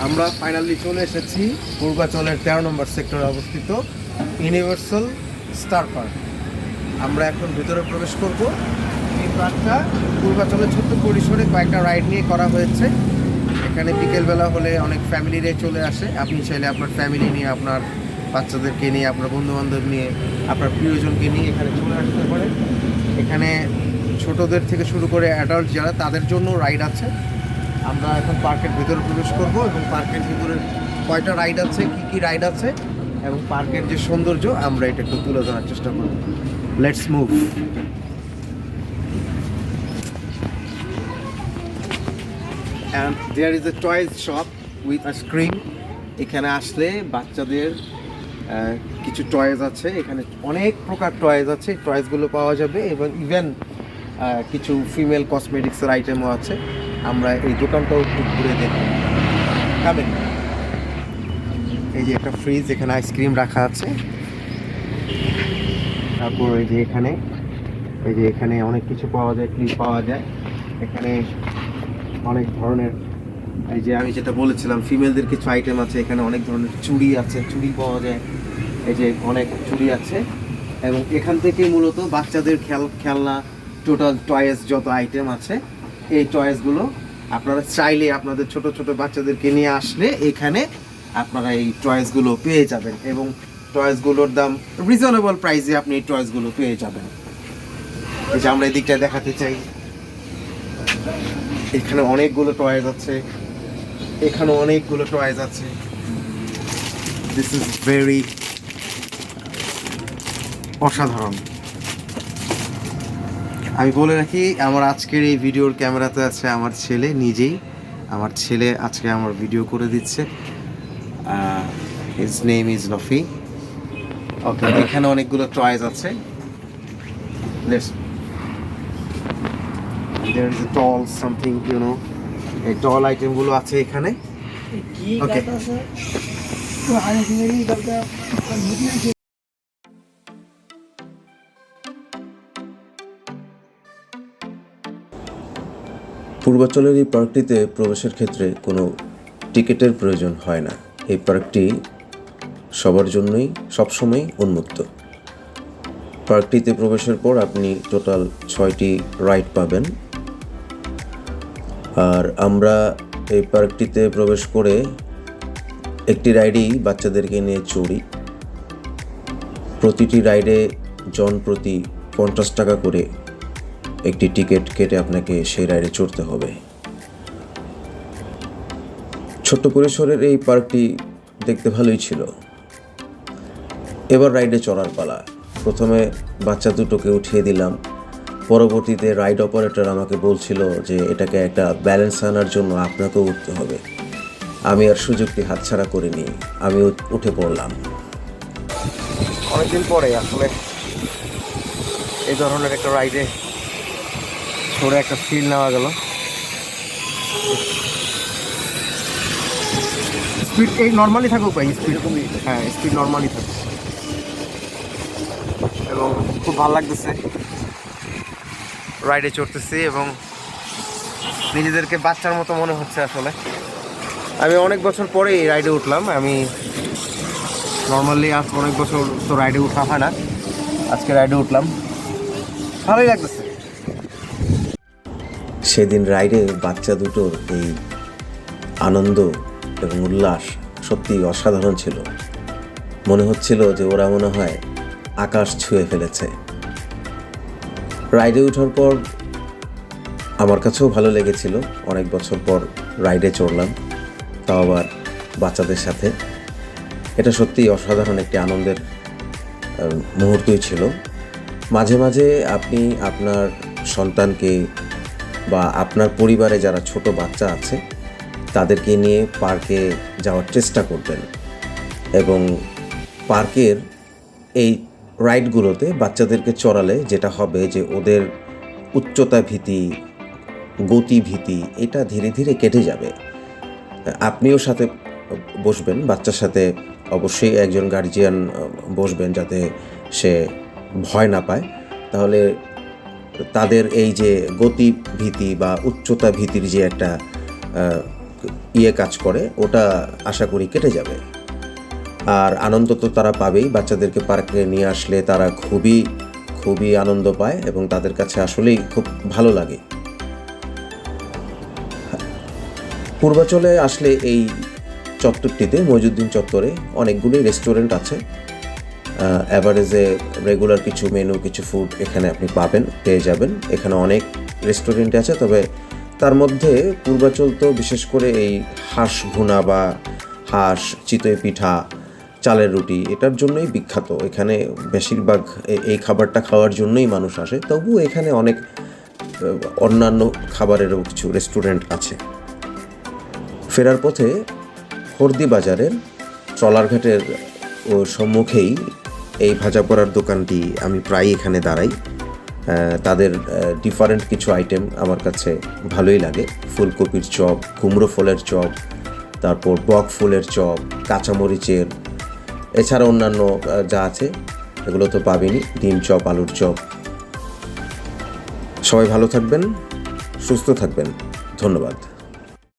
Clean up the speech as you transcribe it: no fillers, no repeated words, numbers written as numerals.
আমরা ফাইনালি চলে এসেছি পূর্বাচলের 13 নম্বর সেক্টরে অবস্থিত ইউনিভার্সাল স্টার পার্ক। আমরা এখন ভিতরে প্রবেশ করব। এই পার্কটা পূর্বাচলের ছোট্ট পরিসরে কয়েকটা রাইড নিয়ে করা হয়েছে। এখানে বিকেলবেলা হলে অনেক ফ্যামিলিরাই চলে আসে। আপনি চাইলে আপনার ফ্যামিলি নিয়ে, আপনার বাচ্চাদেরকে নিয়ে, আপনার বন্ধুবান্ধব নিয়ে, আপনার প্রিয়জনকে নিয়ে এখানে চলে আসতে পারেন। এখানে ছোটদের থেকে শুরু করে অ্যাডাল্ট যারা, তাদের জন্য রাইড আছে। আমরা এখন পার্কের ভিতরে প্রবেশ করব এবং পার্কের ভিতরে কয়টা রাইড আছে, কি রাইড আছে এবং পার্কের যে সৌন্দর্য আমরা এটা একটু তুলে ধরার চেষ্টা করব। Let's move. And there is a toys shop with a screen. এখানে আসলে বাচ্চাদের কিছু টয়েস আছে। এখানে অনেক প্রকার টয়েস আছে, টয়েসগুলো পাওয়া যাবে এবং ইভেন কিছু ফিমেল কসমেটিক্সের আইটেমও আছে। আমরা এই দোকানটাও একটু ঘুরে দেখব। খাবেন? এই যে একটা ফ্রিজ, এখানে আইসক্রিম রাখা আছে। তারপর এই যে এখানে অনেক কিছু পাওয়া যায়, ক্লিপ পাওয়া যায়। এখানে অনেক ধরনের, এই যে আমি যেটা বলেছিলাম, ফিমেলদের কিছু আইটেম আছে। এখানে অনেক ধরনের চুড়ি আছে, চুড়ি পাওয়া যায়। এই যে অনেক চুড়ি আছে এবং এখান থেকেই মূলত বাচ্চাদের খেলনা, টোটাল টয়েস যত আইটেম আছে, এই টয়েসগুলো আপনারা চাইলে আপনাদের ছোট ছোট বাচ্চাদেরকে নিয়ে আসলে এখানে আপনারা এই টয়েসগুলো পেয়ে যাবেন এবং টয়েসগুলোর দাম রিজনেবল প্রাইসে আপনি এই টয়েসগুলো পেয়ে যাবেন। এই যে আমরা এই দিকটা দেখাতে চাই, এখানে অনেকগুলো টয়েস আছে, এখানে অনেকগুলো টয়েস আছে। দিস ইজ ভেরি অসাধারণ। আমি বলে রাখি, আমার আজকের এই ভিডিওর ক্যামেরাতে আছে আমার ছেলে নিজেই। আমার ছেলে আজকে আমার ভিডিও করে দিচ্ছে। His name is Nafi. Okay, এখানে অনেকগুলো টয়েস আছে। There is a doll something, you know, এই ডল আইটেমগুলো আছে এখানে। ওকে, পূর্বাচলের এই পার্কটিতে প্রবেশের ক্ষেত্রে কোনো টিকিটের প্রয়োজন হয় না। এই পার্কটি সবার জন্যই সবসময় উন্মুক্ত। পার্কটিতে প্রবেশের পর আপনি টোটাল 6টি রাইড পাবেন। আর আমরা এই পার্কটিতে প্রবেশ করে একটি রাইডেই বাচ্চাদেরকে নিয়ে চড়ি। প্রতিটি রাইডে জন প্রতি 50 টাকা করে একটি টিকিট কেটে আপনাকে সেই রাইডে চড়তে হবে। ছোট্ট পরিসরের এই পার্কটি দেখতে ভালোই ছিল। এবার রাইডে চড়ার পালা। প্রথমে বাচ্চা দুটোকে উঠিয়ে দিলাম। পরবর্তীতে রাইড অপারেটর আমাকে বলছিল যে এটাকে একটা ব্যালেন্স আনার জন্য আপনাকেও উঠতে হবে। আমি আর সুযোগটি হাতছাড়া করিনি, আমি উঠে পড়লাম। অনেকদিন পরে আসলে এই ধরনের একটা রাইডে চড়ে একটা ফিল নেওয়া গেল। স্পিড এই নর্মালি থাকুক ভাই, স্পিড কমই, হ্যাঁ স্পিড নর্মালি থাকুক এবং খুব ভালো লাগতেছে। রাইডে চড়তেছি এবং নিজেদেরকে বাচ্চার মতো মনে হচ্ছে। আসলে আমি অনেক বছর পরে এই রাইডে উঠলাম। আমি নর্মালি আজ অনেক বছর তো রাইডে উঠা হয় না, আজকে রাইডে উঠলাম, ভালোই লাগতেছে। সেদিন রাইডে বাচ্চা দুটোর এই আনন্দ এবং উল্লাস সত্যি অসাধারণ ছিল। মনে হচ্ছিল যে ওরা মনে হয় আকাশ ছুঁয়ে ফেলেছে। রাইডে ওঠার পর আমার কাছেও ভালো লেগেছিল। অনেক বছর পর রাইডে চড়লাম, তাও আবার বাচ্চাদের সাথে। এটা সত্যিই অসাধারণ একটি আনন্দের মুহূর্তই ছিল। মাঝে মাঝে আপনি আপনার সন্তানকে বা আপনার পরিবারে যারা ছোট বাচ্চা আছে তাদেরকে নিয়ে পার্কে যাওয়ার চেষ্টা করবেন এবং পার্কের এই রাইডগুলোতে বাচ্চাদেরকে চড়ালে যেটা হবে যে ওদের উচ্চতা ভীতি, গতি ভীতি এটা ধীরে ধীরে কেটে যাবে। আপনিও সাথে বসবেন, বাচ্চার সাথে অবশ্যই একজন গার্জিয়ান বসবেন যাতে সে ভয় না পায়। তাহলে তাদের এই যে গতি ভীতি বা উচ্চতা ভীতির যে একটা কাজ করে, ওটা আশা করি কেটে যাবে। আর আনন্দ তো তারা পাবেই, বাচ্চাদেরকে পার্কে নিয়ে আসলে তারা খুবই খুবই আনন্দ পায় এবং তাদের কাছে আসলেই খুব ভালো লাগে। পূর্বাচলে আসলে এই চত্বরটিতে, মইজুদ্দিন চত্বরে অনেকগুলোই রেস্টুরেন্ট আছে। অ্যাভারেজে রেগুলার কিছু মেনু, কিছু ফুড এখানে আপনি পেয়ে যাবেন। এখানে অনেক রেস্টুরেন্ট আছে, তবে তার মধ্যে পূর্বাচল তো বিশেষ করে এই হাঁস ভুনা বা হাঁস, চিতই পিঠা, চালের রুটি, এটার জন্যই বিখ্যাত। এখানে বেশিরভাগ এই খাবারটা খাওয়ার জন্যই মানুষ আসে। তবুও এখানে অনেক অন্যান্য খাবারেরও কিছু রেস্টুরেন্ট আছে। ফেরার পথে হরদি বাজারের ট্রলারঘাটের সম্মুখেই এই ভাজা পোড়ার দোকানটি, আমি প্রায় এখানে দাঁড়াই। তাদের ডিফারেন্ট কিছু আইটেম আমার কাছে ভালোই লাগে। ফুলকপির চপ, কুমড়ো ফুলের চপ, তারপর বক ফুলের চপ, কাঁচামরিচের, এছাড়া অন্যান্য যা আছে এগুলো তো পাবেনই, ডিম চপ, আলুর চপ। সবাই ভালো থাকবেন, সুস্থ থাকবেন, ধন্যবাদ।